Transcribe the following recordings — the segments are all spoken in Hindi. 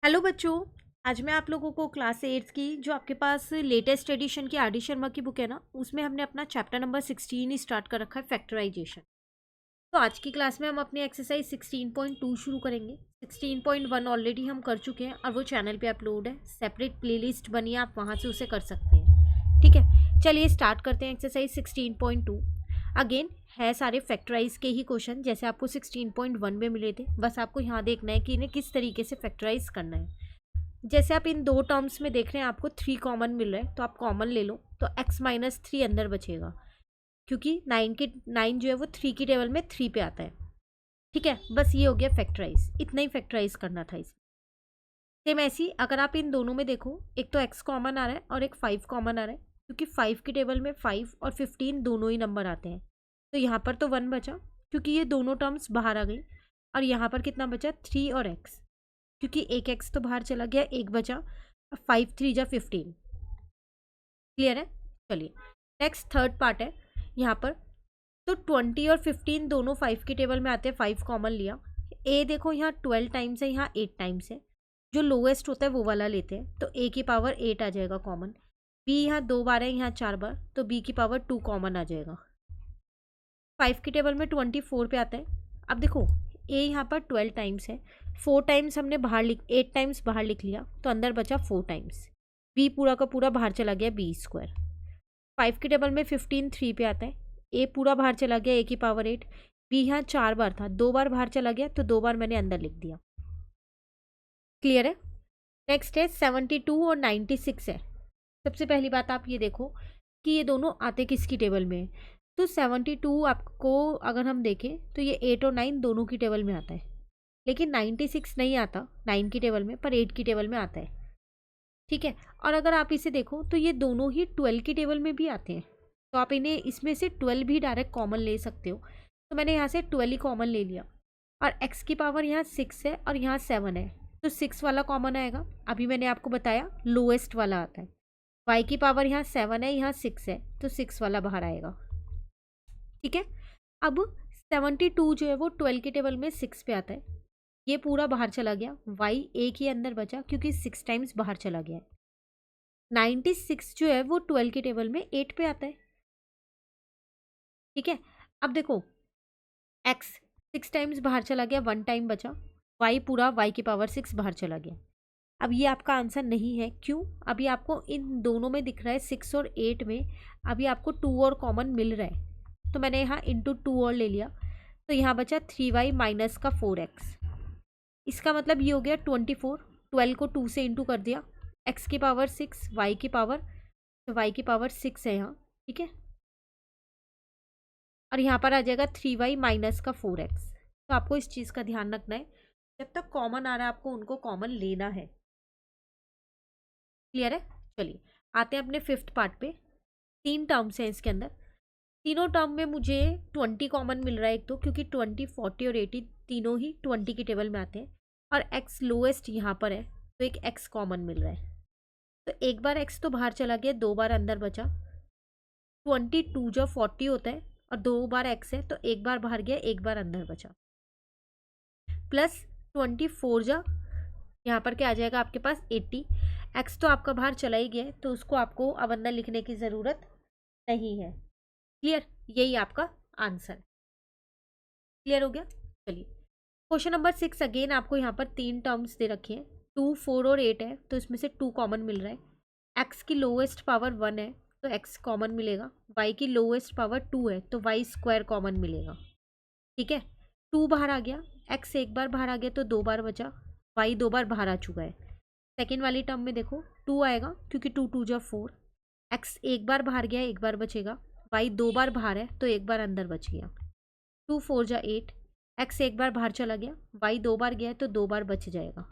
हेलो बच्चों। आज मैं आप लोगों को क्लास 8 की जो आपके पास लेटेस्ट एडिशन की आर डी शर्मा की बुक है ना, उसमें हमने अपना चैप्टर नंबर 16 स्टार्ट कर रखा है, फैक्टराइजेशन। तो आज की क्लास में हम अपनी एक्सरसाइज 16.2 शुरू करेंगे। 16.1 ऑलरेडी हम कर चुके हैं और वो चैनल पे अपलोड है, सेपरेट प्लेलिस्ट बनी है, आप वहाँ से उसे कर सकते हैं। ठीक है, चलिए स्टार्ट करते हैं एक्सरसाइज 16.2। अगेन है सारे फैक्टराइज के ही क्वेश्चन जैसे आपको 16.1 में मिले थे, बस आपको यहाँ देखना है कि इन्हें किस तरीके से फैक्टराइज करना है। जैसे आप इन दो टर्म्स में देख रहे हैं, आपको 3 कॉमन मिल रहा है, तो आप कॉमन ले लो, तो x-3 अंदर बचेगा, क्योंकि 9 जो है वो 3 की टेबल में 3 पे आता है। ठीक है, बस ये हो गया फैक्टराइज, इतना ही फैक्टराइज करना था इसे। सेम ऐसी अगर आप इन दोनों में देखो, एक तो x कॉमन आ रहा है और एक 5 कॉमन आ रहा है, क्योंकि 5 की टेबल में 5 और 15 दोनों ही नंबर आते हैं, तो यहाँ पर तो 1 बचा, क्योंकि ये दोनों टर्म्स बाहर आ गई। और यहाँ पर कितना बचा, 3 और x, क्योंकि एक x तो बाहर चला गया, एक बचा, 5 3 जा 15। क्लियर है। चलिए नेक्स्ट थर्ड पार्ट है यहाँ पर। तो 20 और 15 दोनों 5 की टेबल में आते हैं, 5 कॉमन लिया। ए देखो यहाँ 12 टाइम्स है, यहाँ 8 टाइम्स है, जो लोएस्ट होता है वो वाला लेते हैं, तो ए की पावर 8 आ जाएगा कॉमन। बी यहाँ 2 बार है, यहाँ 4 बार, तो बी की पावर 2 कॉमन आ जाएगा। 5 की टेबल में 24 पे आता है। अब देखो ए यहाँ पर 12 टाइम्स है, 4 टाइम्स हमने बाहर 8 टाइम्स बाहर लिख लिया, तो अंदर बचा 4 टाइम्स। बी पूरा का पूरा बाहर चला गया, बी स्क्वायर। 5 की टेबल में 15 3 पे आता है, ए पूरा बाहर चला गया, ए की पावर 8। बी यहाँ 4 बार था, 2 बार बाहर चला गया, तो 2 बार मैंने अंदर लिख दिया। क्लियर है। नेक्स्ट है 72 और 96 है। सबसे पहली बात आप ये देखो कि ये दोनों आते किसकी टेबल में। तो 72 आपको अगर हम देखें तो ये 8 और 9 दोनों की टेबल में आता है, लेकिन 96 नहीं आता 9 की टेबल में, पर 8 की टेबल में आता है। ठीक है, और अगर आप इसे देखो तो ये दोनों ही 12 की टेबल में भी आते हैं, तो आप इन्हें इसमें से 12 भी डायरेक्ट कॉमन ले सकते हो। तो मैंने यहाँ से 12 ही कॉमन ले लिया, और x की पावर यहाँ 6 है और यहाँ 7 है, तो 6 वाला कॉमन आएगा। अभी मैंने आपको बताया लोएस्ट वाला आता है। y की पावर यहाँ 7 है, यहाँ 6 है, तो 6 वाला बाहर आएगा। ठीक है, अब 72 जो है वो 12 के टेबल में 6 पे आता है, ये पूरा बाहर चला गया, y एक ही अंदर बचा क्योंकि 6 टाइम्स बाहर चला गया है। 96 जो है वो 12 के टेबल में 8 पे आता है। ठीक है, अब देखो x 6 टाइम्स बाहर चला गया, 1 टाइम बचा, y पूरा y की पावर 6 बाहर चला गया। अब ये आपका आंसर नहीं है, क्यों? अभी आपको इन दोनों में दिख रहा है 6 और 8 में अभी आपको 2 और कॉमन मिल रहा है, तो मैंने यहाँ इंटू 2 और ले लिया, तो यहाँ बचा 3y माइनस का 4x। इसका मतलब ये हो गया 24, 12 को 2 से इंटू कर दिया, x की पावर 6, y की पावर, तो y की पावर 6 है यहाँ। ठीक है, और यहाँ पर आ जाएगा 3y माइनस का 4x। तो आपको इस चीज़ का ध्यान रखना है, जब तक कॉमन आ रहा है आपको उनको कॉमन लेना है। क्लियर है। चलिए आते हैं अपने फिफ्थ पार्ट पे। 3 टर्म्स हैं इसके अंदर, तीनों टर्म में मुझे 20 कॉमन मिल रहा है एक तो, क्योंकि 20 40 और 80 तीनों ही 20 की टेबल में आते हैं, और x लोएस्ट यहाँ पर है, तो एक x कॉमन मिल रहा है। तो एक बार x तो बाहर चला गया, 2 बार अंदर बचा। 22 जो 40 होता है और 2 बार x है, तो एक बार बाहर गया, एक बार अंदर बचा, प्लस 24 जा यहाँ पर क्या आ जाएगा आपके पास 80। x तो आपका बाहर चला ही गया है, तो उसको आपको अब अंदर लिखने की ज़रूरत नहीं है। क्लियर, यही आपका आंसर। क्लियर हो गया। चलिए क्वेश्चन नंबर 6, अगेन आपको यहाँ पर 3 टर्म्स दे रखे हैं, 2 4 और 8 है, तो इसमें से 2 कॉमन मिल रहा है। x की लोएस्ट पावर 1 है, तो x कॉमन मिलेगा। y की लोएस्ट पावर 2 है, तो y स्क्वायर कॉमन मिलेगा। ठीक है, 2 बाहर आ गया, x एक बार बाहर आ गया, तो 2 बार बचा, y 2 बार बाहर आ चुका है। सेकेंड वाली टर्म में देखो 2 आएगा, क्योंकि 2 2 जा 4, x एक बार बाहर गया, एक बार बचेगा, y 2 बार बाहर है, तो एक बार अंदर बच गया, 2 4 जा 8, x एक बार बाहर चला गया, y 2 बार गया है, तो 2 बार बच जाएगा।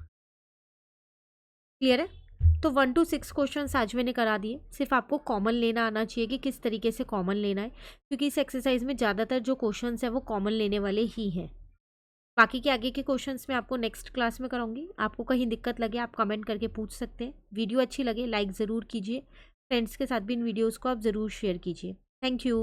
क्लियर है। तो 1 to 6 क्वेश्चन आज मैंने करा दिए, सिर्फ आपको कॉमन लेना आना चाहिए कि किस तरीके से कॉमन लेना है, क्योंकि इस एक्सरसाइज में ज़्यादातर जो क्वेश्चन है वो कॉमन लेने वाले ही हैं। बाकी के आगे के क्वेश्चंस मैं आपको नेक्स्ट क्लास में कराऊंगी। आपको कहीं दिक्कत लगे आप कमेंट करके पूछ सकते हैं। वीडियो अच्छी लगे लाइक ज़रूर कीजिए, फ्रेंड्स के साथ भी इन वीडियोस को आप ज़रूर शेयर कीजिए। Thank you.